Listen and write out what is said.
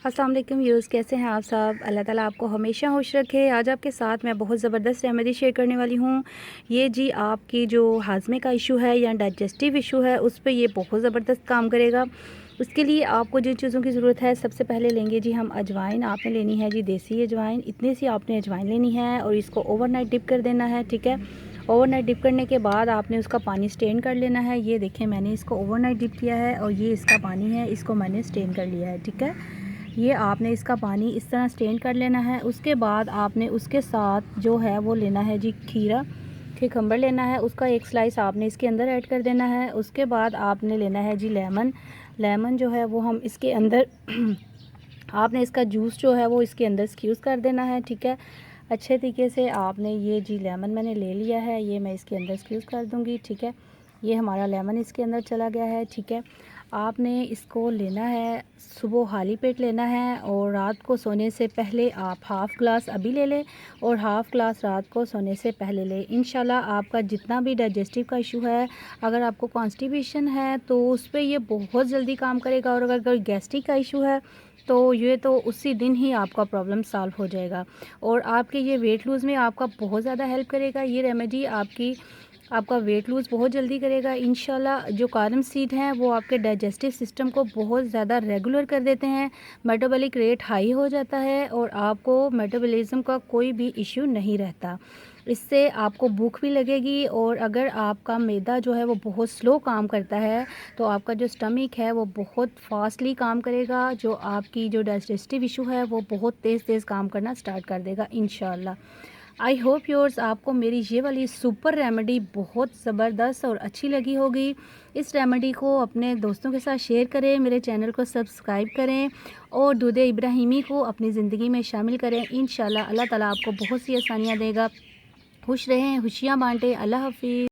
अस्सलाम वालेकुम व्यूअर्स, कैसे हैं आप सब। अल्लाह ताला आपको हमेशा खुश रखे। आज आपके साथ मैं बहुत ज़बरदस्त रेमेडी शेयर करने वाली हूँ। ये जी आपकी जो हाजमे का इशू है या डाइजेस्टिव इशू है उस पे ये बहुत ज़बरदस्त काम करेगा। उसके लिए आपको जिन चीज़ों की ज़रूरत है, सबसे पहले लेंगे जी हम अजवाइन। आपने लेनी है जी देसी अजवाइन, इतनी सी आपने अजवाइन लेनी है और इसको ओवरनाइट डिप कर देना है। ठीक है, ओवरनाइट डिप करने के बाद आपने उसका पानी स्टेन कर लेना है। ये देखें, मैंने इसको ओवरनाइट डिप किया है और ये इसका पानी है, इसको मैंने स्टेन कर लिया है। ठीक है, ये आपने इसका पानी इस तरह स्टेन कर लेना है। उसके बाद आपने उसके साथ जो है वो लेना है जी खीरा, खम्बर लेना है, उसका एक स्लाइस आपने इसके अंदर ऐड कर देना है। उसके बाद आपने लेना है जी लेमन। लेमन जो है वो हम इसके अंदर आपने इसका जूस जो है वो इसके अंदर स्क्यूज़ कर देना है। ठीक है, अच्छे तरीके से आपने ये जी लेमन मैंने ले लिया है, ये मैं इसके अंदर स्क्यूज़ कर दूँगी। ठीक है, ये हमारा लेमन इसके अंदर चला गया है। ठीक है, आपने इसको लेना है, सुबह खाली पेट लेना है और रात को सोने से पहले आप हाफ़ ग्लास अभी ले लें और हाफ़ ग्लास रात को सोने से पहले लें। इंशाल्लाह आपका जितना भी डाइजेस्टिव का इशू है, अगर आपको कॉन्स्टिपेशन है तो उस पर ये बहुत जल्दी काम करेगा, और अगर कोई गैस्ट्रिक का इशू है तो ये तो उसी दिन ही आपका प्रॉब्लम सॉल्व हो जाएगा और आपके ये वेट लूज़ में आपका बहुत ज़्यादा हेल्प करेगा। ये रेमेडी आपका वेट लूज़ बहुत जल्दी करेगा इंशाल्लाह। जो कारम सीड हैं वो आपके डाइजेस्टिव सिस्टम को बहुत ज़्यादा रेगुलर कर देते हैं, मेटाबॉलिक रेट हाई हो जाता है और आपको मेटाबॉलिज्म का कोई भी इशू नहीं रहता। इससे आपको भूख भी लगेगी, और अगर आपका मैदा जो है वो बहुत स्लो काम करता है तो आपका जो स्टमक है वो बहुत फास्टली काम करेगा। जो आपकी जो डाइजेस्टिव इशू है वो बहुत तेज़ काम करना स्टार्ट कर देगा इंशाल्लाह। आई होप योर्स आपको मेरी ये वाली सुपर रेमेडी बहुत ज़बरदस्त और अच्छी लगी होगी। इस रेमेडी को अपने दोस्तों के साथ शेयर करें, मेरे चैनल को सब्सक्राइब करें और दूध इब्राहिमी को अपनी ज़िंदगी में शामिल करें। इंशाल्लाह अल्लाह ताला आपको बहुत सी आसानियाँ देगा। खुश रहें, खुशियाँ बांटें। अल्लाह हाफिज़।